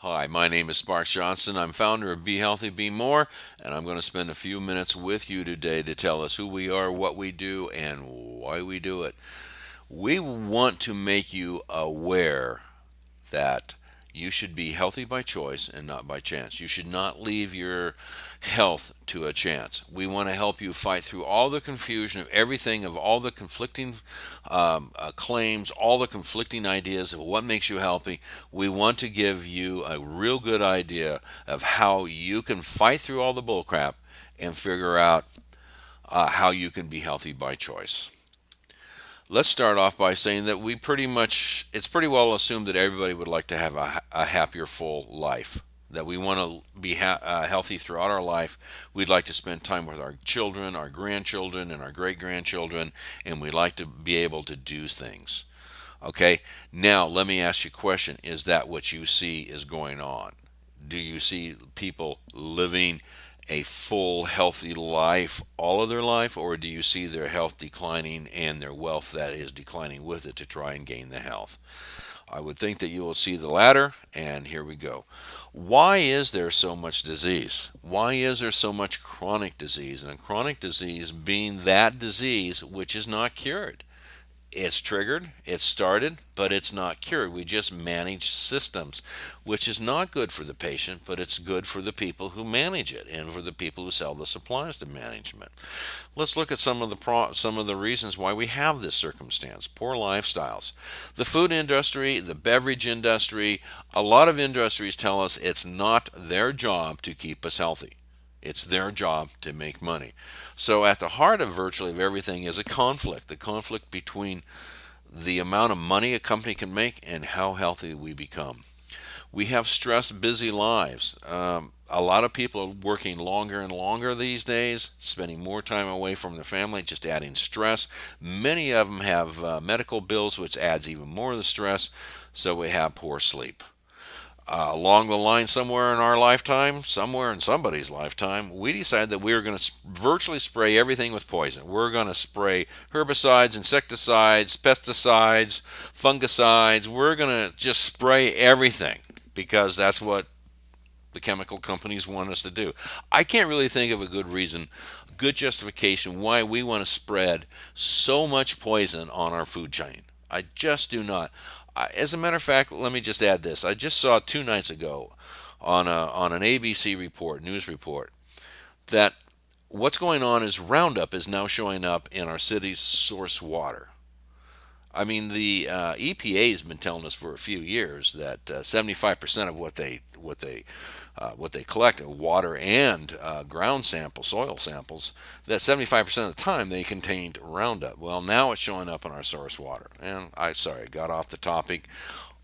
Hi, my name is Sparks Jonson. I'm founder of Be Healthy, Be More, and I'm going to spend a few minutes with you today to tell us who we are, what we do, and why we do it. We want to make you aware that you should be healthy by choice and not by chance. You should not leave your health to a chance. We want to help you fight through all the confusion of everything, of all the conflicting claims, all the conflicting ideas of what makes you healthy. We want to give you a real good idea of how you can fight through all the bullcrap and figure out how you can be healthy by choice. Let's start off by saying that it's pretty well assumed that everybody would like to have a happier, full life. That we want to be healthy throughout our life. We'd like to spend time with our children, our grandchildren, and our great grandchildren, and we'd like to be able to do things. Okay, now let me ask you a question. Is that what you see is going on? Do you see people living a full, healthy life all of their life, or do you see their health declining and their wealth that is declining with it to try and gain the health? I would think that you will see the latter, and here we go. Why is there so much disease? Why is there so much chronic disease? And chronic disease being that disease which is not cured. It's triggered, it's started, but it's not cured. We just manage systems, which is not good for the patient, but it's good for the people who manage it and for the people who sell the supplies to management. Let's look at some of the reasons why we have this circumstance. Poor lifestyles. The food industry, the beverage industry, a lot of industries tell us it's not their job to keep us healthy. It's their job to make money. So at the heart of virtually of everything is a conflict, the conflict between the amount of money a company can make and how healthy we become. We have stress, busy lives. A lot of people are working longer and longer these days, spending more time away from their family, just adding stress. Many of them have medical bills, which adds even more of the stress. So we have poor sleep. Along the line, somewhere in our lifetime, somewhere in somebody's lifetime, we decided that we were going to virtually spray everything with poison. We're going to spray herbicides, insecticides, pesticides, fungicides. We're going to just spray everything because that's what the chemical companies want us to do. I can't really think of a good reason, good justification why we want to spread so much poison on our food chain. I just do not. As a matter of fact, let me just add this. I just saw 2 nights ago on an ABC report, news report, that what's going on is Roundup is now showing up in our city's source water. I mean, the EPA has been telling us for a few years that 75% of what they collect, water and ground samples, soil samples, that 75% of the time they contained Roundup. Well, now it's showing up in our source water. And I got off the topic.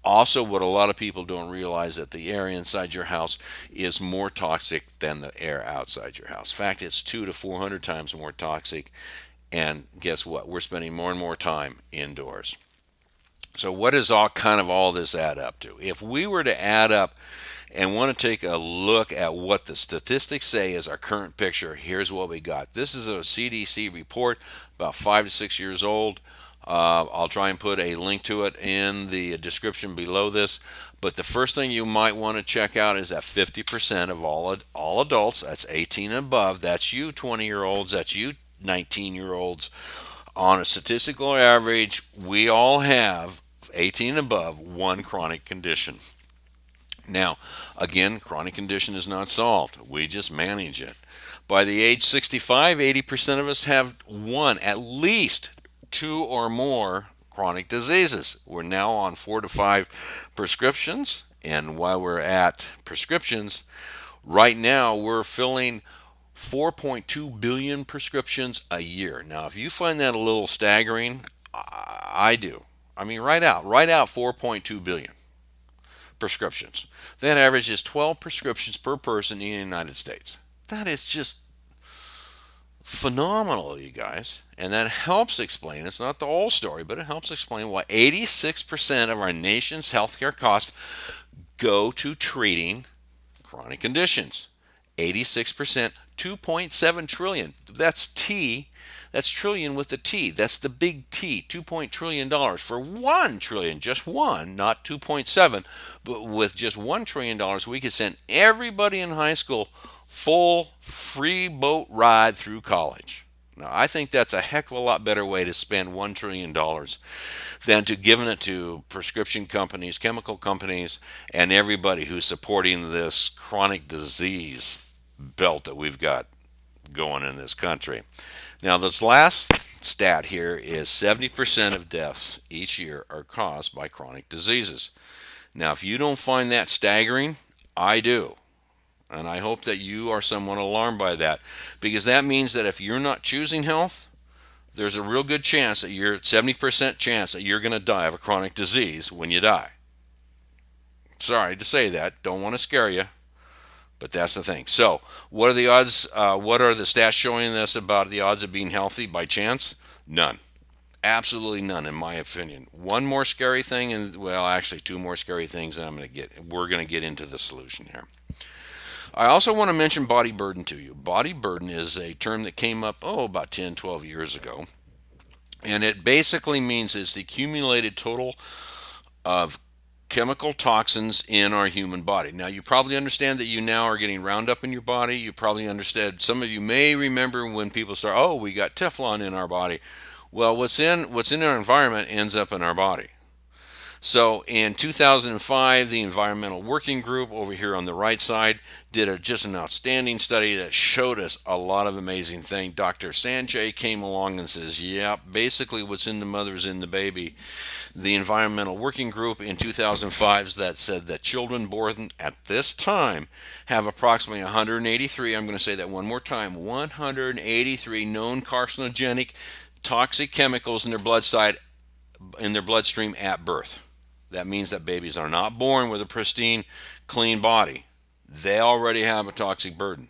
Also, what a lot of people don't realize that the air inside your house is more toxic than the air outside your house. In fact, it's 200 to 400 times more toxic. And guess what? We're spending more and more time indoors. So what does all this add up to? If we were to add up and want to take a look at what the statistics say is our current picture, here's what we got. This is a CDC report, about 5 to 6 years old. I'll try and put a link to it in the description below this. But the first thing you might want to check out is that 50% of all adults, that's 18 and above, that's you 20-year-olds, that's you 19-year-olds, on a statistical average, we all have 18 and above one chronic condition. Now, again, chronic condition is not solved. We just manage it. By the age 65, 80% of us have at least two or more chronic diseases. We're now on 4 to 5 prescriptions. And while we're at prescriptions, right now we're filling 4.2 billion prescriptions a year. Now, if you find that a little staggering, I do. I mean, right out 4.2 billion prescriptions. That averages 12 prescriptions per person in the United States. That is just phenomenal, you guys. And that helps explain, it's not the whole story, but it helps explain why 86% of our nation's healthcare costs go to treating chronic conditions. 86%, 2.7 trillion. That's T. That's trillion with a T. That's the big T. $2 trillion for 1 trillion, just one, not 2.7, but with just $1 trillion, we could send everybody in high school full free boat ride through college. Now, I think that's a heck of a lot better way to spend $1 trillion than to giving it to prescription companies, chemical companies, and everybody who's supporting this chronic disease belt that we've got going in this country. Now, this last stat here is 70% of deaths each year are caused by chronic diseases. Now, if you don't find that staggering, I do. And I hope that you are somewhat alarmed by that, because that means that if you're not choosing health, there's a real good chance that you're 70% chance that you're going to die of a chronic disease when you die. Sorry to say that, don't want to scare you, but that's the thing. So, what are the odds? What are the stats showing us about the odds of being healthy by chance? None. Absolutely none, in my opinion. One more scary thing, and well, actually, two more scary things, and we're going to get into the solution here. I also want to mention body burden to you. Body burden is a term that came up, about 10, 12 years ago. And it basically means it's the accumulated total of chemical toxins in our human body. Now, you probably understand that you now are getting Roundup in your body. You probably understand, some of you may remember when people start, we got Teflon in our body. Well, what's in our environment ends up in our body. So in 2005, the Environmental Working Group over here on the right side did just an outstanding study that showed us a lot of amazing things. Dr. Sanjay came along and says, yeah, basically what's in the mother is in the baby. The Environmental Working Group in 2005 that said that children born at this time have approximately 183, I'm going to say that one more time, 183 known carcinogenic toxic chemicals in their bloodstream at birth. That means that babies are not born with a pristine, clean body. They already have a toxic burden.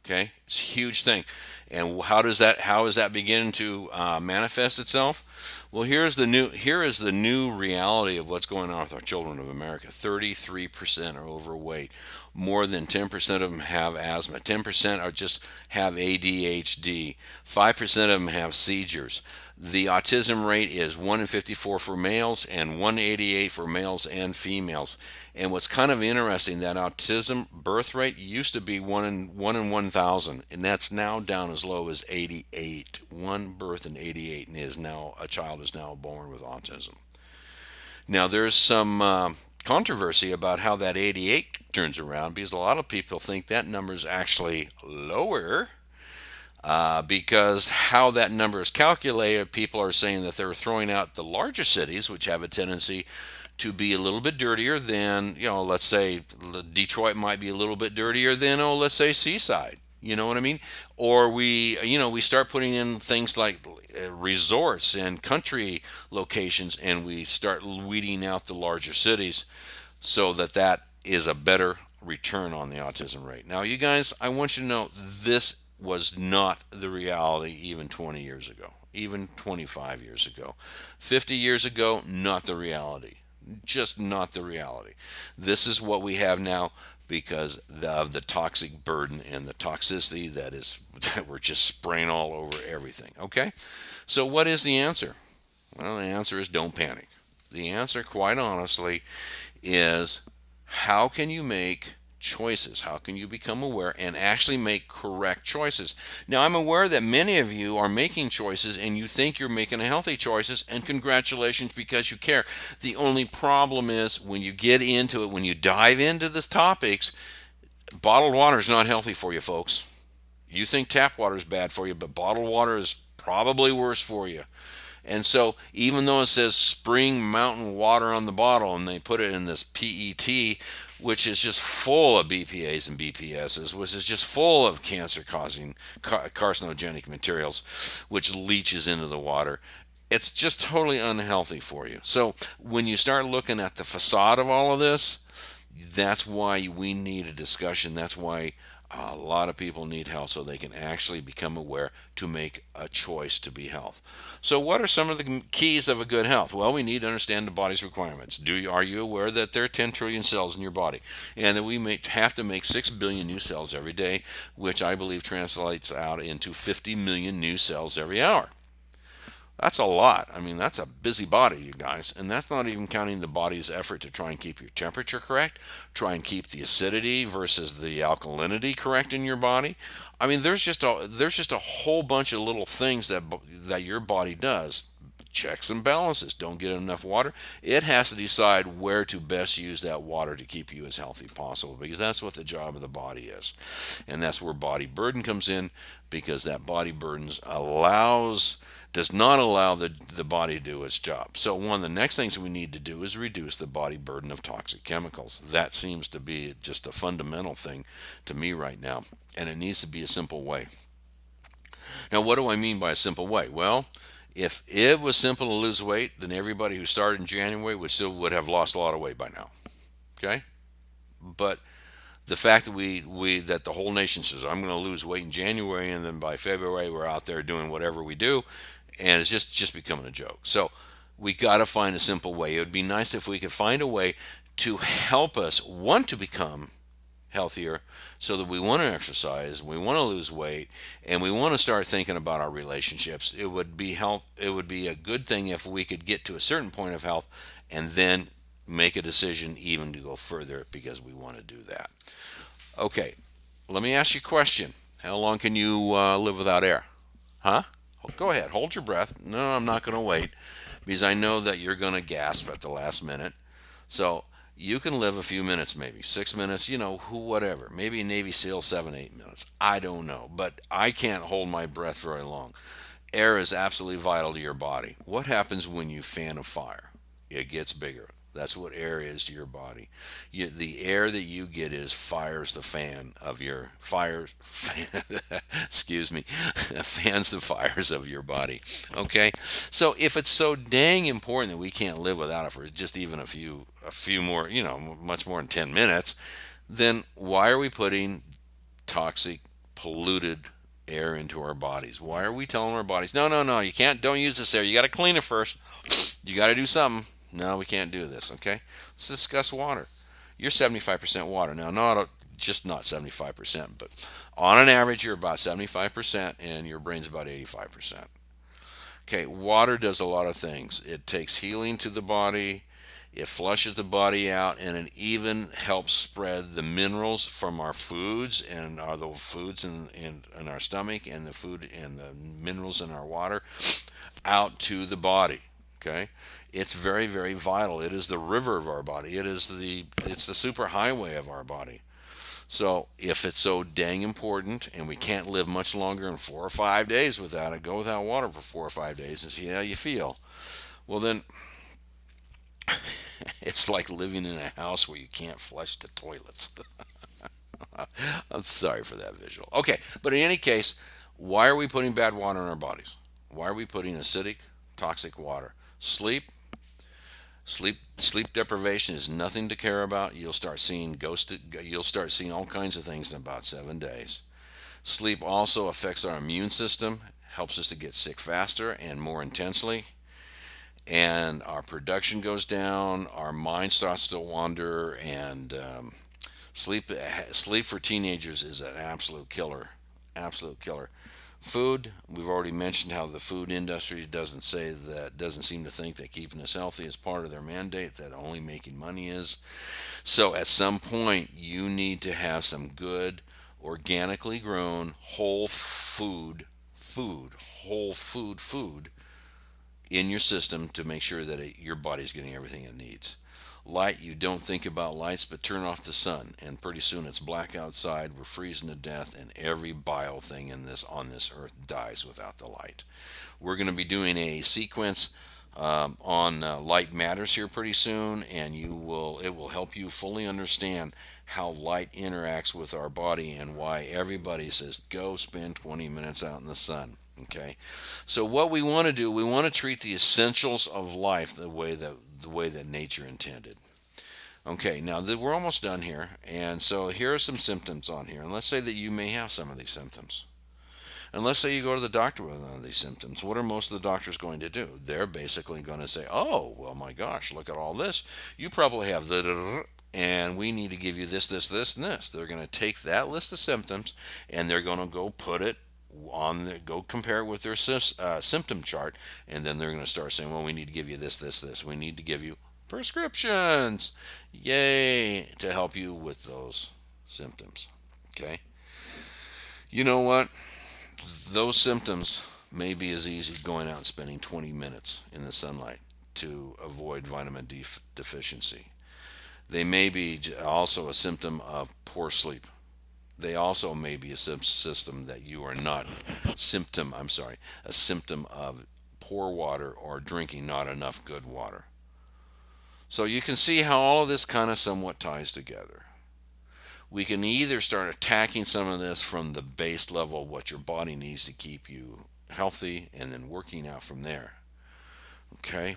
Okay, it's a huge thing. And how is that beginning to manifest itself? Well, here is the new reality of what's going on with our children of America. 33% are overweight. More than 10% of them have asthma. 10% are just have ADHD. 5% of them have seizures. The autism rate is 1 in 54 for males and 1 in 88 for males and females. And what's kind of interesting, that autism birth rate used to be 1 in 1,000, and that's now down as low as 88. One birth in 88, and a child is now born with autism. Now there's some controversy about how that 88 turns around, because a lot of people think that number is actually lower. Because how that number is calculated, people are saying that they're throwing out the larger cities, which have a tendency to be a little bit dirtier than, let's say Detroit might be a little bit dirtier than, let's say Seaside. You know what I mean? Or we start putting in things like resorts and country locations, and we start weeding out the larger cities, so that is a better return on the autism rate. Now, you guys, I want you to know this was not the reality even 20 years ago, even 25 years ago. 50 years ago, not the reality. Just not the reality. This is what we have now because of the toxic burden and the toxicity that we're just spraying all over everything. Okay? So what is the answer? Well, the answer is don't panic. The answer, quite honestly, is how can you make choices? How can you become aware and actually make correct choices? Now, I'm aware that many of you are making choices and you think you're making healthy choices, and congratulations, because you care. The only problem is when you get into it, when you dive into the topics, bottled water is not healthy for you, folks. You think tap water is bad for you, but bottled water is probably worse for you. And so, even though it says spring mountain water on the bottle, and they put it in this PET, which is just full of BPAs and BPSs, which is just full of cancer-causing carcinogenic materials, which leaches into the water, it's just totally unhealthy for you. So when you start looking at the facade of all of this, that's why we need a discussion. That's why A lot of people need health so they can actually become aware to make a choice to be health. So, what are some of the keys of a good health? Well, we need to understand the body's requirements. Are you aware that there are 10 trillion cells in your body, and that we have to make 6 billion new cells every day, which I believe translates out into 50 million new cells every hour? That's a lot. I mean, that's a busy body, you guys. And that's not even counting the body's effort to try and keep your temperature correct, try and keep the acidity versus the alkalinity correct in your body. I mean, there's just a whole bunch of little things that your body does. Checks and balances. Don't get enough water. It has to decide where to best use that water to keep you as healthy as possible, because that's what the job of the body is. And that's where body burden comes in, because that body burden does not allow the body to do its job. So one of the next things we need to do is reduce the body burden of toxic chemicals. That seems to be just a fundamental thing to me right now, and it needs to be a simple way. Now, what do I mean by a simple way? Well, if it was simple to lose weight, then everybody who started in January would have lost a lot of weight by now. Okay? But the fact that we that the whole nation says I'm going to lose weight in January, and then by February we're out there doing whatever we do, and it's just becoming a joke. So we got to find a simple way. It would be nice if we could find a way to help us want to become healthier, so that we want to exercise, we want to lose weight, and we want to start thinking about our relationships. It would be a good thing if we could get to a certain point of health and then make a decision even to go further, because we want to do that. Okay, let me ask you a question. How long can you live without air? Huh? Go ahead, hold your breath. No, I'm not going to wait, because I know that you're going to gasp at the last minute. So you can live a few minutes, maybe 6 minutes, whatever. Maybe a Navy SEAL 7, 8 minutes. I don't know, but I can't hold my breath very long. Air is absolutely vital to your body. What happens when you fan a fire? It gets bigger. That's what air is to your body. The air that you get is fires the fan of your fires. Excuse me, fans the fires of your body. Okay, so if it's so dang important that we can't live without it for just even a few more, much more than 10 minutes, then why are we putting toxic, polluted air into our bodies? Why are we telling our bodies, no, no, no, you can't, don't use this air. You got to clean it first. You got to do something. No, we can't do this. Okay, let's discuss water. You're 75% water now. Not 75%, but on an average, you're about 75%, and your brain's about 85%. Okay, water does a lot of things. It takes healing to the body, it flushes the body out, and it even helps spread the minerals from our foods, and the foods in our stomach, and the food and the minerals in our water out to the body. Okay, it's very, very vital. It is the river of our body. It's the super highway of our body. So if it's so dang important and we can't live much longer than 4 or 5 days without it, go without water for 4 or 5 days and see how you feel. Well, then it's like living in a house where you can't flush the toilets. I'm sorry for that visual. Okay, but in any case, why are we putting bad water in our bodies? Why are we putting acidic, toxic water? Sleep deprivation is nothing to care about. You'll start seeing all kinds of things in about 7 days. Sleep also affects our immune system, helps us to get sick faster and more intensely, and our production goes down. Our mind starts to wander, and sleep for teenagers is an absolute killer, absolute killer. Food, we've already mentioned how the food industry doesn't seem to think that keeping us healthy is part of their mandate, that only making money is. So at some point, you need to have some good, organically grown, whole food in your system to make sure that your body's getting everything it needs. Light, you don't think about lights, but turn off the sun, and pretty soon it's black outside. We're freezing to death, and every bio thing on this earth dies without the light. We're going to be doing a sequence on light matters here pretty soon, and it will help you fully understand how light interacts with our body and why everybody says go spend 20 minutes out in the sun. Okay, so what we want to do, we want to treat the essentials of life the way that nature intended. Okay, now that we're almost done here, and so here are some symptoms on here. And let's say that you may have some of these symptoms. And let's say you go to the doctor with one of these symptoms. What are most of the doctors going to do? They're basically going to say, "Oh, well, my gosh, look at all this. You probably have the, and we need to give you this, this, this, and this." They're going to take that list of symptoms and they're going to go put it on the, go compare it with their symptom chart, and then they're going to start saying, "Well, we need to give you this, this, this. We need to give you prescriptions, yay, to help you with those symptoms." Okay. You know what? Those symptoms may be as easy as going out and spending 20 minutes in the sunlight to avoid vitamin D deficiency. They may be also a symptom of poor sleep. They also may be a system that you are not symptom. I'm sorry, a symptom of poor water or drinking not enough good water. So you can see how all of this kind of somewhat ties together. We can either start attacking some of this from the base level, what your body needs to keep you healthy, and then working out from there. Okay?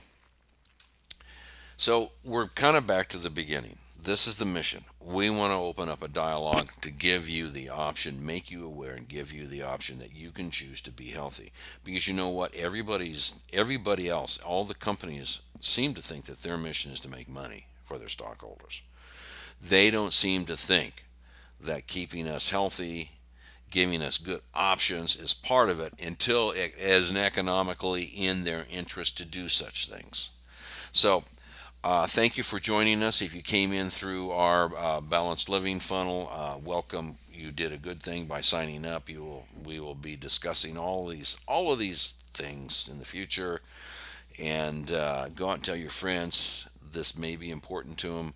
So we're kind of back to the beginning. This is the mission. We want to open up a dialogue to give you the option, make you aware, and give you the option that you can choose to be healthy. Because you know what? Everybody else, all the companies seem to think that their mission is to make money for their stockholders. They don't seem to think that keeping us healthy, giving us good options is part of it until it is economically in their interest to do such things. So, thank you for joining us. If you came in through our balanced living funnel, welcome. You did a good thing by signing up. We will be discussing all of these things in the future, and go out and tell your friends. This may be important to them.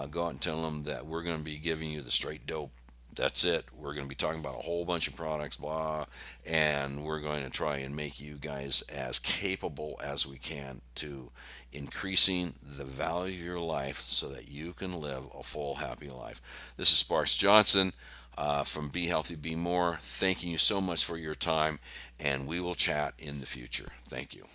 Go out and tell them that we're going to be giving you the straight dope. That's it. We're going to be talking about a whole bunch of products, blah, and we're going to try and make you guys as capable as we can to increasing the value of your life so that you can live a full, happy life. This is Sparks Jonson from Be Healthy, Be More. Thanking you so much for your time, and we will chat in the future. Thank you.